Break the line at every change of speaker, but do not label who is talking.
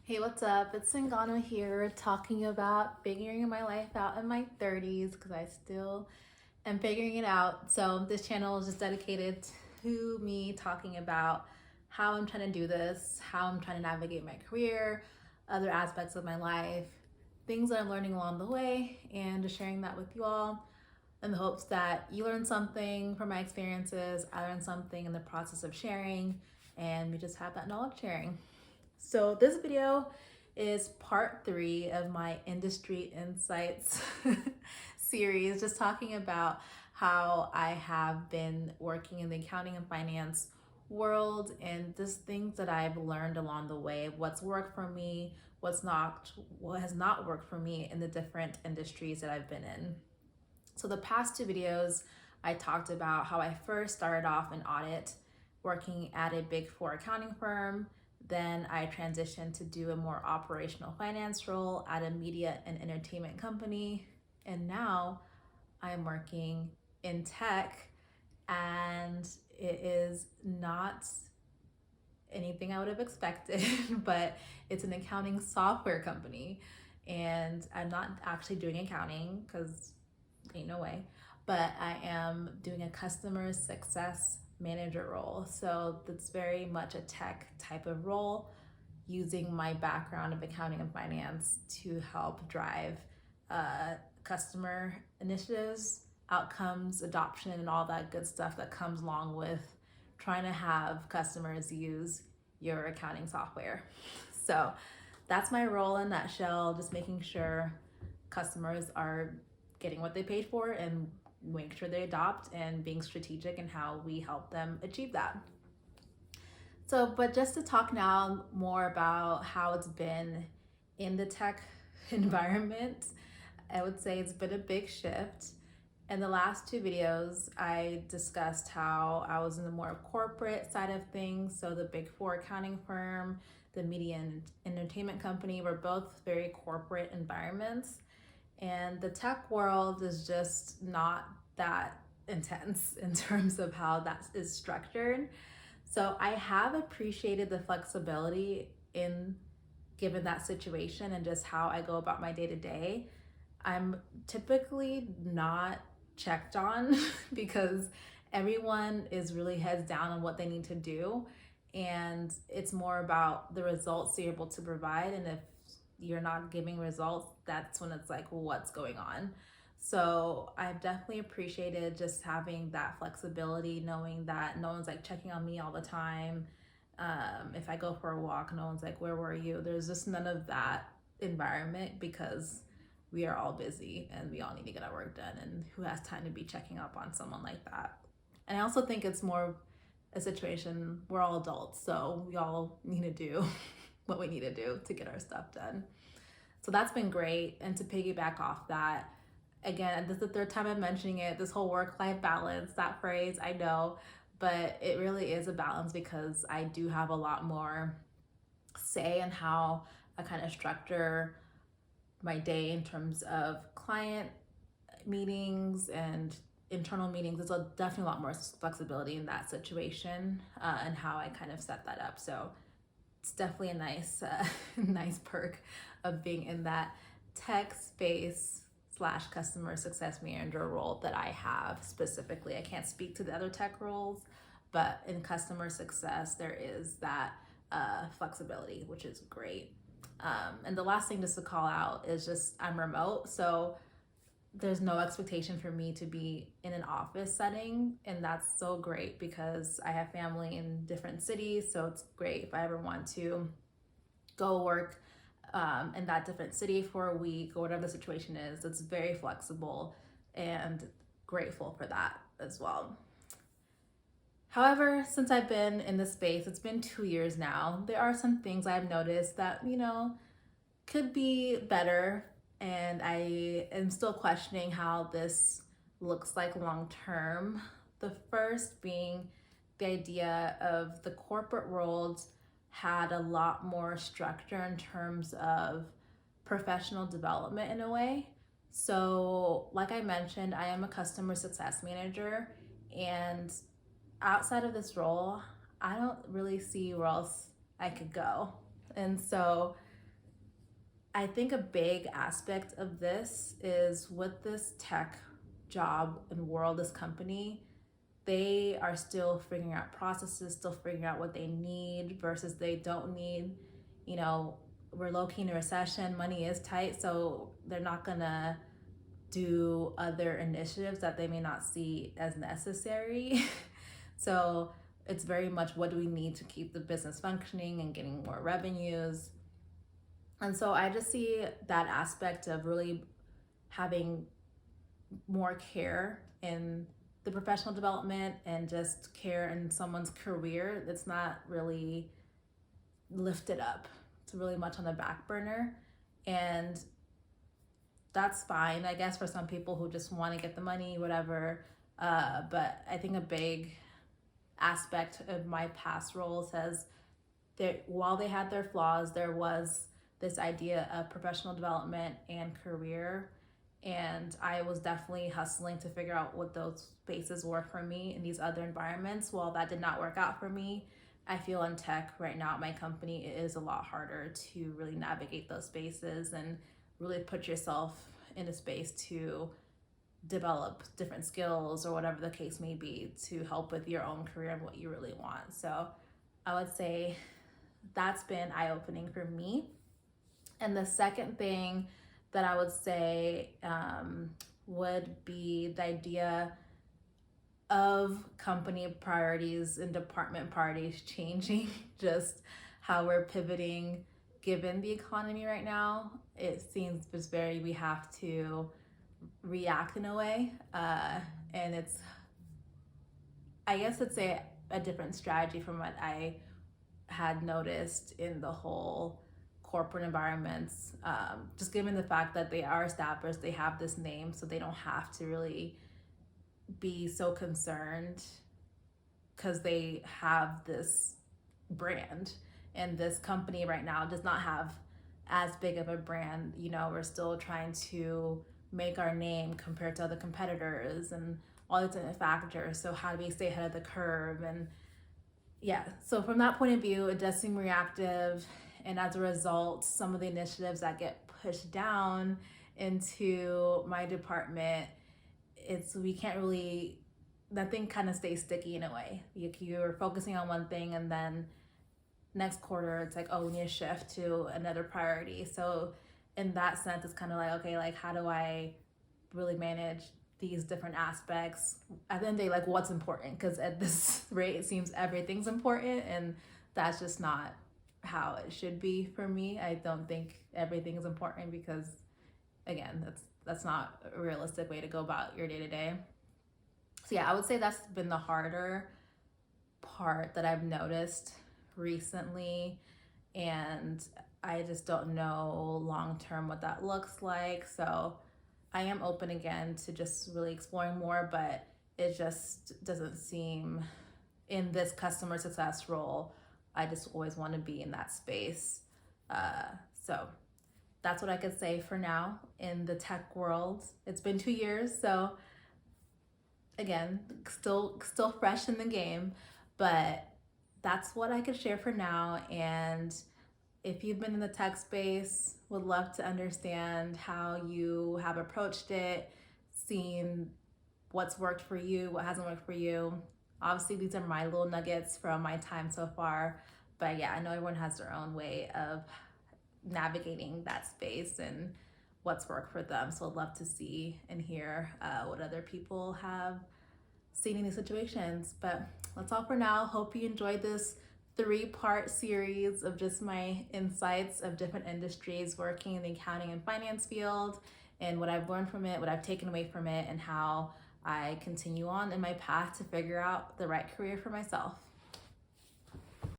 Hey, what's up? It's Singano here talking about figuring my life out in my 30s because I still am figuring it out. So, this channel is just dedicated to me talking about how I'm trying to do this, how I'm trying to navigate my career, other aspects of my life, things that I'm learning along the way, and just sharing that with you all in the hopes that you learn something from my experiences, I learn something in the process of sharing, and we just have that knowledge sharing. So this video is part 3 of my industry insights series, just talking about how I have been working in the accounting and finance world and just things that I've learned along the way, what's worked for me, what has not worked for me in the different industries that I've been in. So the past 2 videos, I talked about how I first started off in audit, working at a Big Four accounting firm. Then I transitioned to do a more operational finance role at a media and entertainment company. And now I'm working in tech, and it is not anything I would have expected, but it's an accounting software company. And I'm not actually doing accounting because ain't no way, but I am doing a customer success manager role. So that's very much a tech type of role, using my background of accounting and finance to help drive customer initiatives, outcomes, adoption, and all that good stuff that comes along with trying to have customers use your accounting software. So that's my role in a nutshell, just making sure customers are getting what they paid for and make sure they adopt, and being strategic in how we help them achieve that. So, but just to talk now more about how it's been in the tech environment, I would say it's been a big shift. In the last 2 videos, I discussed how I was in the more corporate side of things. So the Big Four accounting firm, the media and entertainment company were both very corporate environments. And the tech world is just not that intense in terms of how that is structured. So I have appreciated the flexibility in given that situation and just how I go about my day to day. I'm typically not checked on because everyone is really heads down on what they need to do. And it's more about the results you're able to provide. And if you're not giving results, that's when it's like, well, what's going on? So I've definitely appreciated just having that flexibility, knowing that no one's like checking on me all the time. If I go for a walk, no one's like, where were you? There's just none of that environment because we are all busy and we all need to get our work done. And who has time to be checking up on someone like that? And I also think it's more a situation, we're all adults, so we all need to do what we need to do to get our stuff done. So that's been great. And to piggyback off that, again, this is the third time I'm mentioning it, this whole work-life balance, that phrase, I know, but it really is a balance because I do have a lot more say in how I kind of structure my day in terms of client meetings and internal meetings. There's definitely a lot more flexibility in that situation and how I kind of set that up. So it's definitely a nice, nice perk of being in that tech space / customer success manager role that I have specifically. I can't speak to the other tech roles, but in customer success, there is that flexibility, which is great. And the last thing just to call out is just I'm remote, so there's no expectation for me to be in an office setting, and that's so great because I have family in different cities. So it's great if I ever want to go work in that different city for a week or whatever the situation is. It's very flexible, and grateful for that as well. However, since I've been in this space, it's been 2 years now, there are some things I've noticed that, could be better. And I am still questioning how this looks like long term. The first being the idea of the corporate world had a lot more structure in terms of professional development in a way. So, like I mentioned, I am a customer success manager, and outside of this role, I don't really see where else I could go. And so I think a big aspect of this is with this tech job and world, this company, they are still figuring out processes, still figuring out what they need versus they don't need. You know, we're low key in a recession, money is tight, so they're not gonna do other initiatives that they may not see as necessary. So it's very much what do we need to keep the business functioning and getting more revenues. And so I just see that aspect of really having more care in the professional development and just care in someone's career that's not really lifted up. It's really much on the back burner. And that's fine, I guess, for some people who just want to get the money, whatever. But I think a big aspect of my past roles has that while they had their flaws, there was this idea of professional development and career. And I was definitely hustling to figure out what those spaces were for me in these other environments. While that did not work out for me, I feel in tech right now at my company, it is a lot harder to really navigate those spaces and really put yourself in a space to develop different skills or whatever the case may be to help with your own career and what you really want. So I would say that's been eye-opening for me. And the second thing that I would say would be the idea of company priorities and department priorities changing, just how we're pivoting given the economy right now. It seems just very, we have to react in a way. And it's, I guess it's a different strategy from what I had noticed in the whole corporate environments, just given the fact that they are established, they have this name, so they don't have to really be so concerned because they have this brand. And this company right now does not have as big of a brand. You know, we're still trying to make our name compared to other competitors and all these different factors. So how do we stay ahead of the curve? And yeah, so from that point of view, it does seem reactive. And as a result, some of the initiatives that get pushed down into my department, we can't really, that thing kind of stays sticky in a way. You're focusing on one thing and then next quarter it's like, oh, we need to shift to another priority. So in that sense, it's kind of like, okay, like how do I really manage these different aspects? At the end of the day, like what's important? Because at this rate, it seems everything's important, and that's just not how it should be for me. I don't think everything is important because, again, that's not a realistic way to go about your day-to-day. So yeah, I would say that's been the harder part that I've noticed recently, and I just don't know long-term what that looks like. So I am open again to just really exploring more, but it just doesn't seem in this customer success role. I just always want to be in that space. So that's what I could say for now in the tech world. It's been 2 years, so again, still fresh in the game, but that's what I could share for now. And if you've been in the tech space, would love to understand how you have approached it, seen what's worked for you, what hasn't worked for you. Obviously, these are my little nuggets from my time so far, but yeah, I know everyone has their own way of navigating that space and what's worked for them. So I'd love to see and hear what other people have seen in these situations. But that's all for now. Hope you enjoyed this 3-part series of just my insights of different industries working in the accounting and finance field, and what I've learned from it, what I've taken away from it, and how I continue on in my path to figure out the right career for myself.